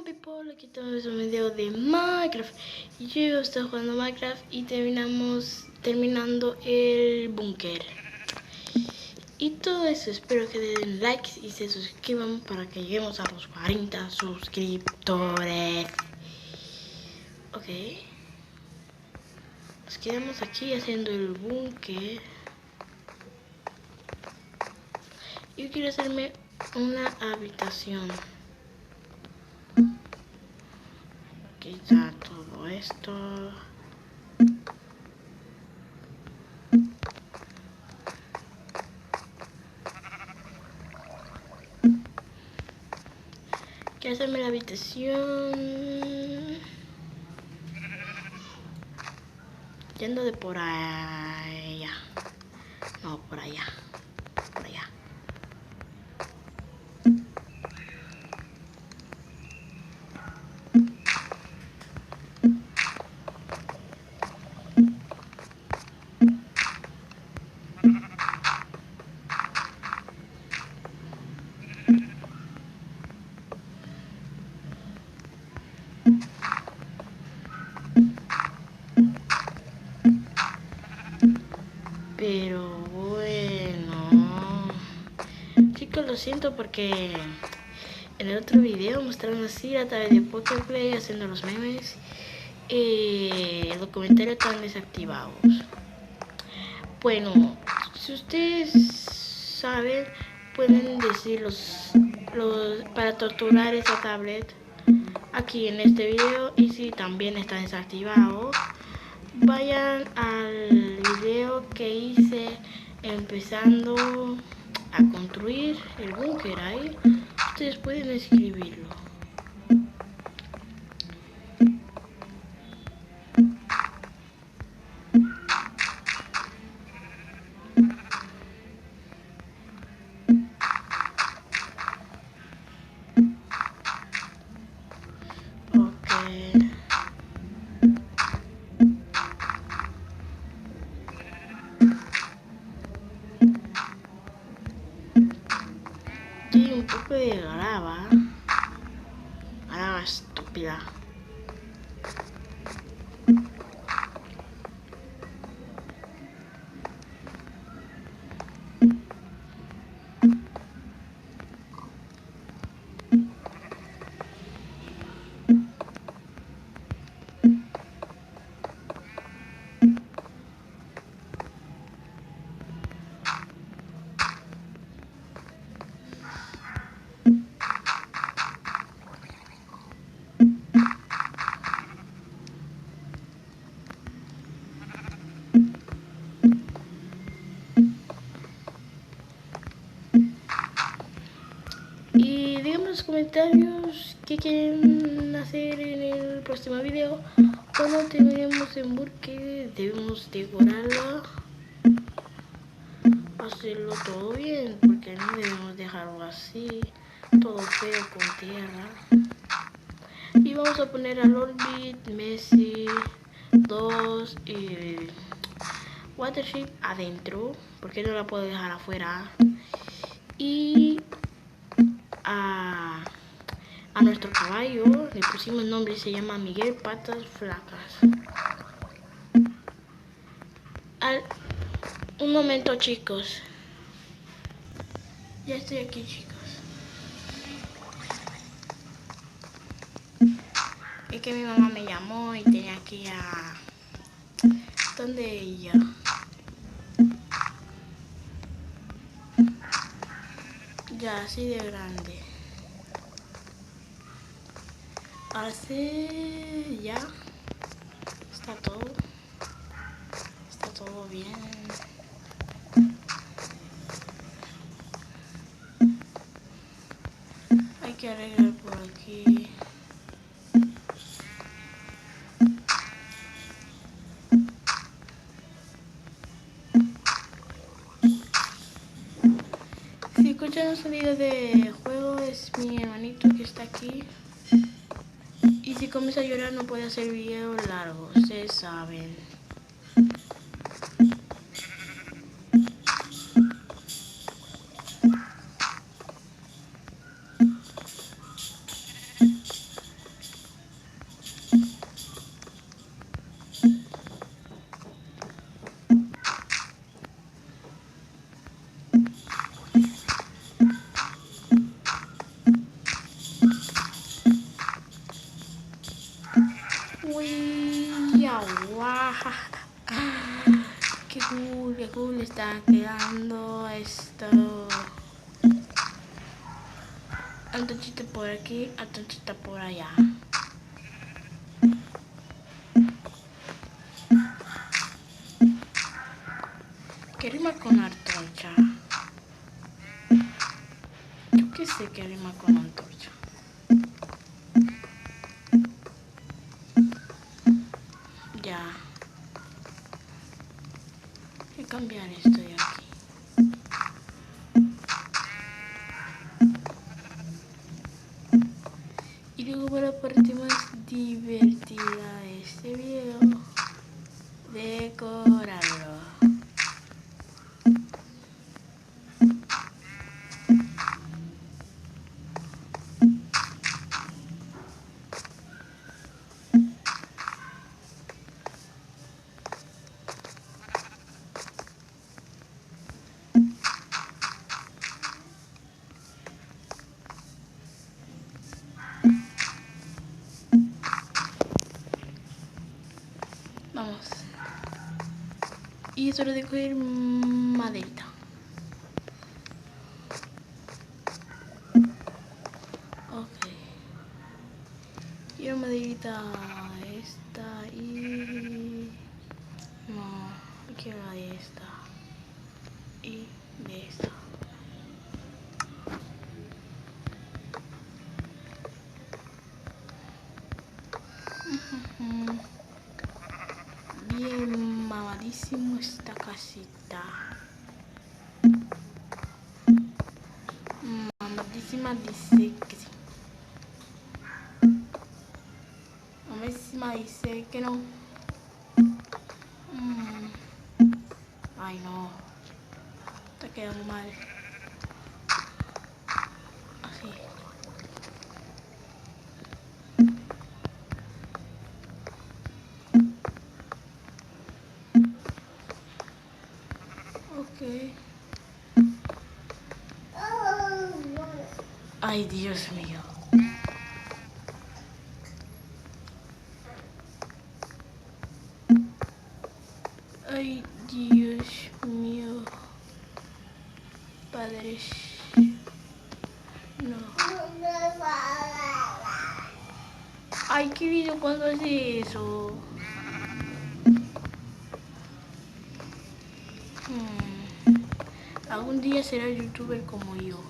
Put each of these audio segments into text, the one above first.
people, aquí tenemos un video de Minecraft. Yo estoy jugando Minecraft y terminando el búnker. Y todo eso, espero que den likes y se suscriban para que lleguemos a los 40 suscriptores. Ok. Nos quedamos aquí haciendo el búnker. Yo quiero hacerme una habitación. Quitar todo esto. Quiero hacerme la habitación. Yendo de por allá. No, por allá. Por allá. Pero bueno, chicos, lo siento porque en el otro video mostraron así a través de Poképlay haciendo los memes. Los comentarios están desactivados. Bueno, si ustedes saben, pueden decir los para torturar esa tablet aquí en este video. Y si también está desactivado, vayan al video que hice empezando a construir el búnker. Ahí ustedes pueden escribirlo. Y un poco de grava estúpida. Y díganme en los comentarios qué quieren hacer en el próximo video. Cuando terminemos en búnker debemos decorarlo, hacerlo todo bien, porque no debemos dejarlo así, todo feo con tierra. Y vamos a poner a Orbit, Messi 2 y Watership adentro, porque no la puedo dejar afuera. Y a nuestro caballo le pusimos nombre, se llama Miguel Patas Flacas. Un momento, chicos. Ya estoy aquí, chicos. Es que mi mamá me llamó y tenía que ir a... ¿Dónde ella? Ya, así de grande. Así ya. Está todo bien. Hay que arreglar por aquí. Si escuchan un sonido de juego, es mi hermanito que está aquí. Y si comienza a llorar no puede hacer videos largos, ustedes saben. Qué cool está quedando esto. Antorchita por aquí, antorchita por allá. ¿Qué rima con antorcha? Yo qué sé qué rima con antorcha. Ya. Voy a cambiar esto de aquí. Y luego para la parte más divertida de este video, decorarlo. Vamos. Y es hora de coger maderita. Ok. Quiero maderita esta y... No, quiero la de esta. Y de esta. Bien mamadísimo esta casita. Mamadísima dice que sí. Mamadísima dice que no. Ay no. Está quedando mal. Así. Ok. Ay, Dios mío. Ay, Dios mío. Padre. No. Ay, querido, ¿cuándo hace eso? Algún día será youtuber como yo.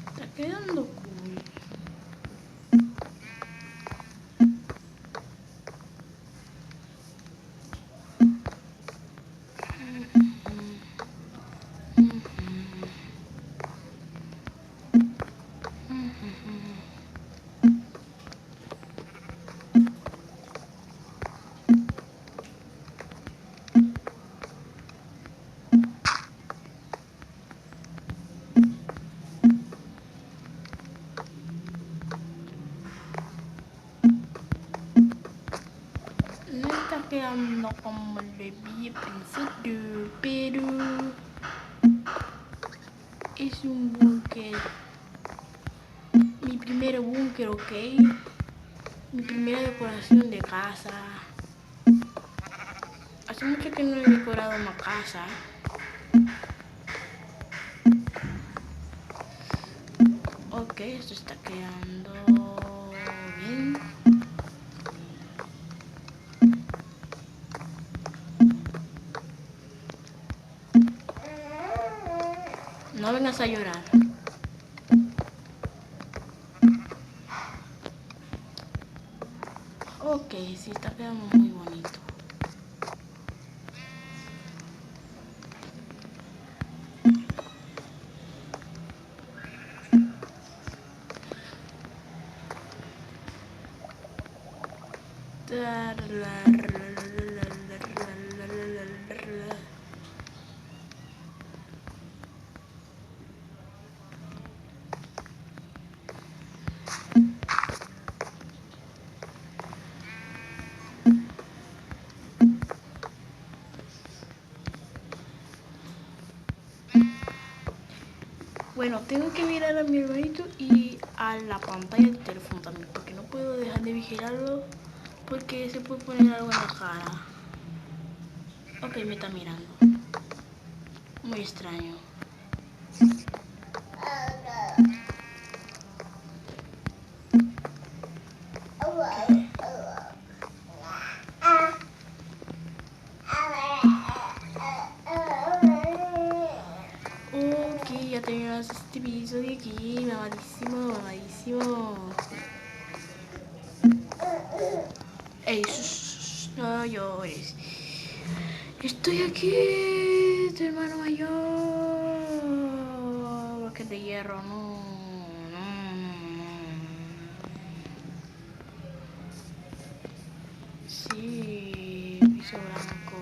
Está quedando cool. No está quedando como lo había pensado, pero es un búnker. Mi primer búnker, ok. Mi primera decoración de casa. Hace mucho que no he decorado una casa. Ok, esto está quedando bien. No vengas a llorar. Ok, sí, está quedando muy bonito. Bueno, tengo que mirar a mi hermanito y a la pantalla del teléfono también, porque no puedo dejar de vigilarlo, porque se puede poner algo en la cara. Ok, me está mirando. Muy extraño. Ok, ya terminamos este episodio aquí, mamadísimo, mamadísimo. Ey, no llores. Estoy aquí, tu hermano mayor. Bloque de hierro, no. Sí, piso blanco.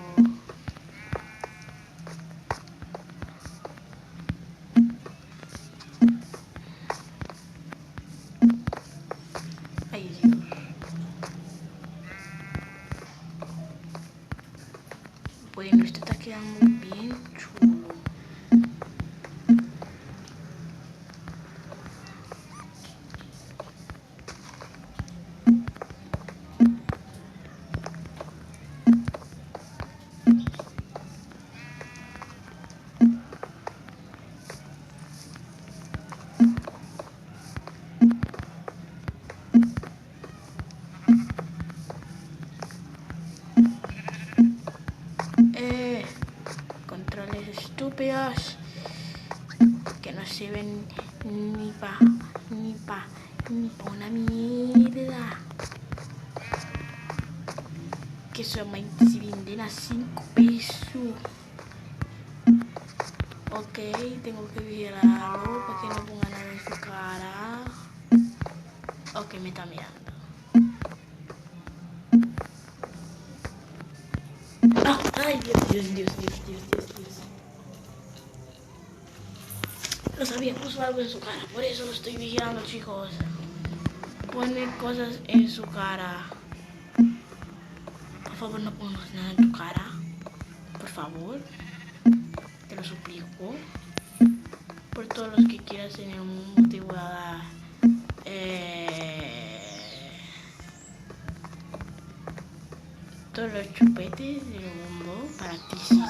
Ay, Dios. Bueno, esto está quedando bien chulo. Controles estúpidos que no sirven ni pa una mierda. Que solamente se venden a 5 pesos. Ok, tengo que vigilarlo para que no ponga nada en su cara. Ok, me está mirando. Ah, ay, Dios. Lo sabía, puso algo en su cara, por eso lo estoy vigilando, chicos. Pone cosas en su cara. Por favor, no pongas nada en tu cara. Por favor. Te lo suplico. Por todos los que quieras en el mundo te voy a dar. Todos los chupetes del mundo para ti, sí.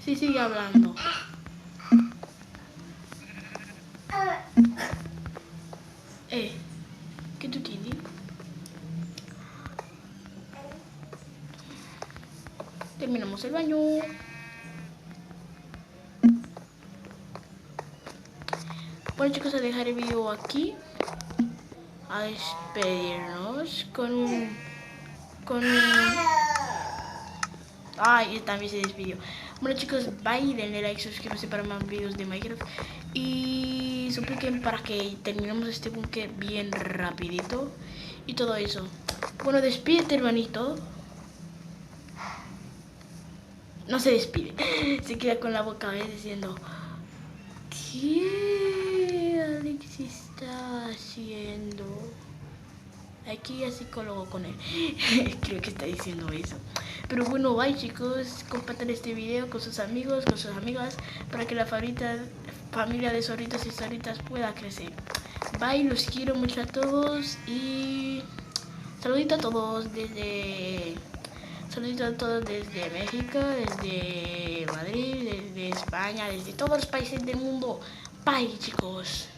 Sí, sigue hablando. ¿Qué tú tienes? Terminamos el baño. Bueno, chicos, a dejar el video aquí. A despedirnos con un... Ay, también se despidió. Bueno, chicos, bye, denle like, suscríbanse para más videos de Minecraft. Y supliquen para que terminemos este búnker bien rapidito. Y todo eso. Bueno, despídete, hermanito. No se despide. Se queda con la boca abierta diciendo... ¿Qué Alex está haciendo? Aquí es psicólogo con él. Creo que está diciendo eso. Pero bueno, bye, chicos. Compartan este video con sus amigos, con sus amigas, para que la familia de zorritos y zorritas pueda crecer. Bye, los quiero mucho a todos. Y saludito a todos desde México, desde Madrid, desde España, desde todos los países del mundo. Bye, chicos.